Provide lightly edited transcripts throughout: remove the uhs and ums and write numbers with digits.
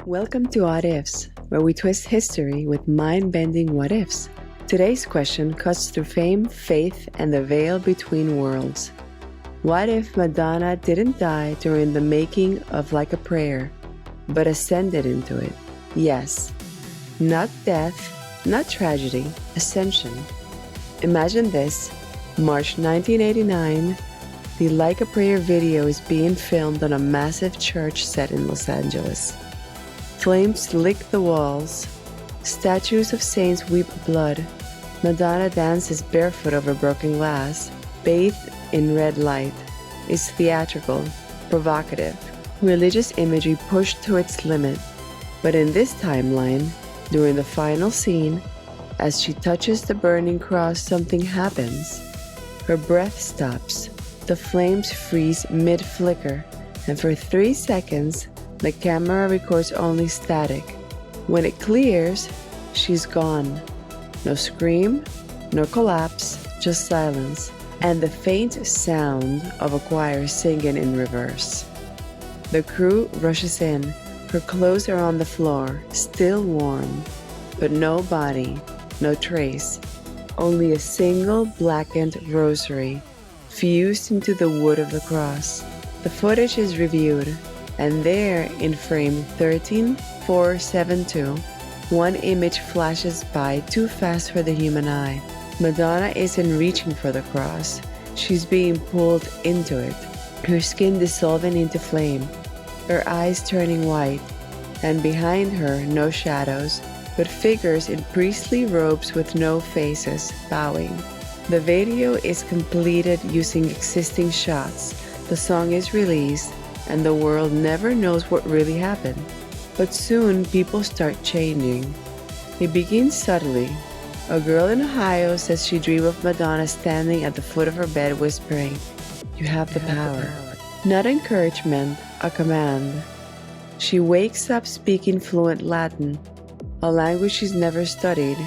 Welcome to What-ifs, where we twist history with mind-bending what-ifs. Today's question cuts through fame, faith, and the veil between worlds. What if Madonna didn't die during the making of Like a Prayer, but ascended into it? Yes. Not death, not tragedy, ascension. Imagine this. March 1989, the Like a Prayer video is being filmed on a massive church set in Los Angeles. Flames lick the walls. Statues of saints weep blood. Madonna dances barefoot over broken glass, bathed in red light. It's theatrical, provocative, religious imagery pushed to its limit. But in this timeline, during the final scene, as she touches the burning cross, something happens. Her breath stops. The flames freeze mid-flicker, and for 3 seconds, the camera records only static. When it clears, she's gone. No scream, no collapse, just silence, and the faint sound of a choir singing in reverse. The crew rushes in. Her clothes are on the floor, still warm, but no body, no trace, only a single blackened rosary fused into the wood of the cross. The footage is reviewed, and there, in frame 13472, one image flashes by too fast for the human eye. Madonna isn't reaching for the cross. She's being pulled into it, her skin dissolving into flame, her eyes turning white, and behind her no shadows, but figures in priestly robes with no faces, bowing. The video is completed using existing shots. The song is released, and the world never knows what really happened. But soon, people start changing. It begins subtly. A girl in Ohio says she dreamed of Madonna standing at the foot of her bed whispering, "You have the power." Not encouragement, a command. She wakes up speaking fluent Latin, a language she's never studied.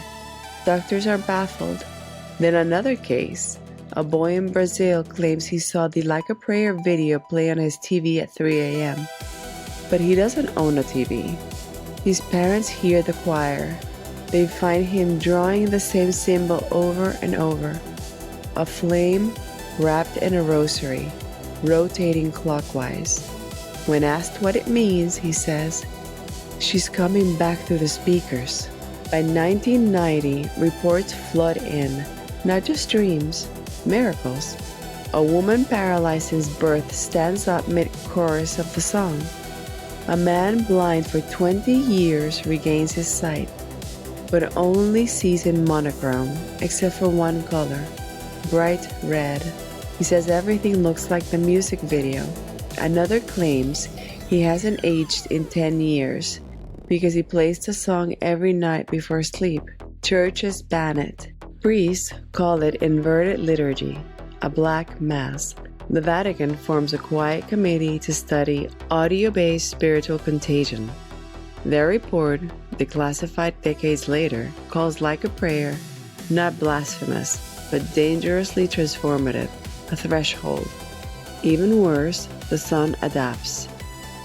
Doctors are baffled. Then another case. A boy in Brazil claims he saw the Like a Prayer video play on his TV at 3 a.m. But he doesn't own a TV. His parents hear the choir. They find him drawing the same symbol over and over. A flame wrapped in a rosary, rotating clockwise. When asked what it means, he says, "She's coming back through the speakers." By 1990, reports flood in, not just dreams, miracles. A woman paralyzed since birth stands up mid-chorus of the song. A man blind for 20 years regains his sight, but only sees in monochrome, except for one color, bright red. He says everything looks like the music video. Another claims he hasn't aged in 10 years because he plays the song every night before sleep. Churches ban it. Priests call it inverted liturgy, a black mass. The Vatican forms a quiet committee to study audio-based spiritual contagion. Their report, declassified decades later, calls Like a Prayer not blasphemous, but dangerously transformative, a threshold. Even worse, the song adapts.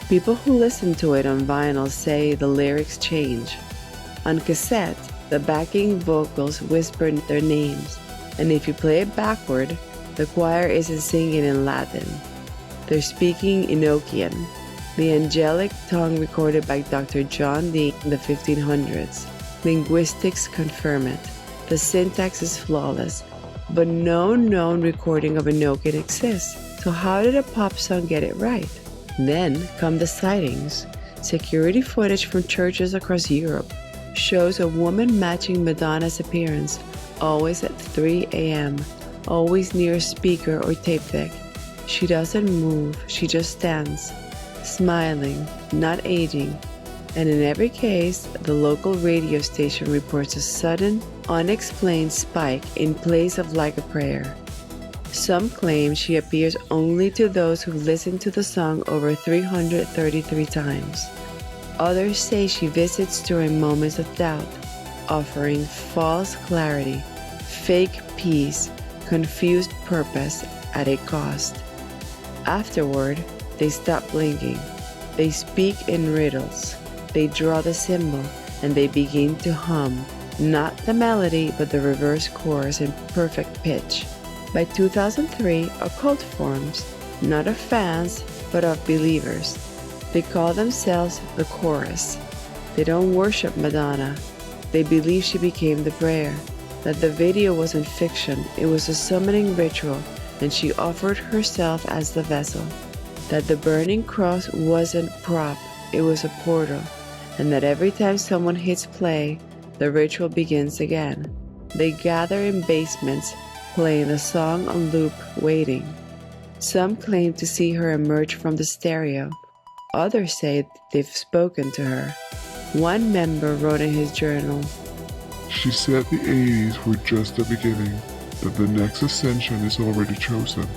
People who listen to it on vinyl say the lyrics change. On cassette, the backing vocals whisper their names, and if you play it backward, the choir isn't singing in Latin. They're speaking Enochian, the angelic tongue recorded by Dr. John Dee in the 1500s. Linguistics confirm it. The syntax is flawless, but no known recording of Enochian exists. So how did a pop song get it right? Then come the sightings. Security footage from churches across Europe shows a woman matching Madonna's appearance, always at 3 a.m., always near a speaker or tape deck. She doesn't move, she just stands, smiling, not aging. And in every case, the local radio station reports a sudden, unexplained spike in place of Like a Prayer. Some claim she appears only to those who listen to the song over 333 times. Others say she visits during moments of doubt, offering false clarity, fake peace, confused purpose at a cost. Afterward, they stop blinking. They speak in riddles. They draw the symbol and they begin to hum, not the melody but the reverse chorus in perfect pitch. By 2003, a cult forms, not of fans but of believers. They call themselves the Chorus. They don't worship Madonna. They believe she became the prayer, that the video wasn't fiction, it was a summoning ritual, and she offered herself as the vessel, that the burning cross wasn't prop, it was a portal, and that every time someone hits play, the ritual begins again. They gather in basements, playing the song on loop, waiting. Some claim to see her emerge from the stereo. Others say they've spoken to her. One member wrote in his journal, "She said the 80s were just the beginning, that the next Ascension is already chosen,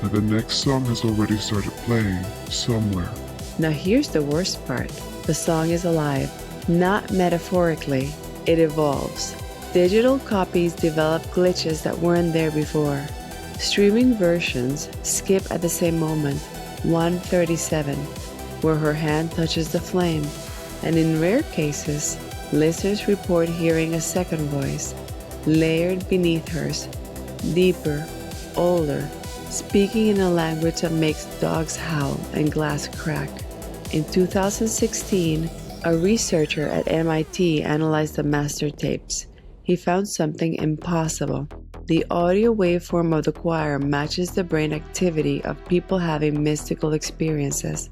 that the next song has already started playing somewhere." Now here's the worst part. The song is alive. Not metaphorically, it evolves. Digital copies develop glitches that weren't there before. Streaming versions skip at the same moment, 1:37, where her hand touches the flame. And in rare cases, listeners report hearing a second voice, layered beneath hers, deeper, older, speaking in a language that makes dogs howl and glass crack. In 2016, a researcher at MIT analyzed the master tapes. He found something impossible. The audio waveform of the choir matches the brain activity of people having mystical experiences.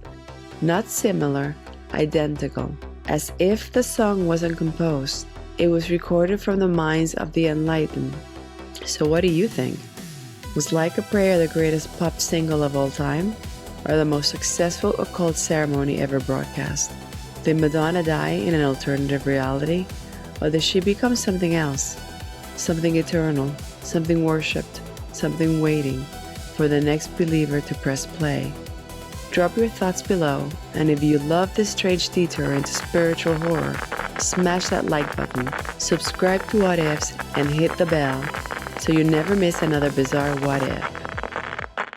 Not similar, identical. As if the song wasn't composed, it was recorded from the minds of the enlightened. So what do you think? Was Like a Prayer the greatest pop single of all time? Or the most successful occult ceremony ever broadcast? Did Madonna die in an alternative reality? Or did she become something else? Something eternal, something worshipped, something waiting for the next believer to press play. Drop your thoughts below, and if you love this strange detour into spiritual horror, smash that like button, subscribe to What Ifs, and hit the bell so you never miss another bizarre what if.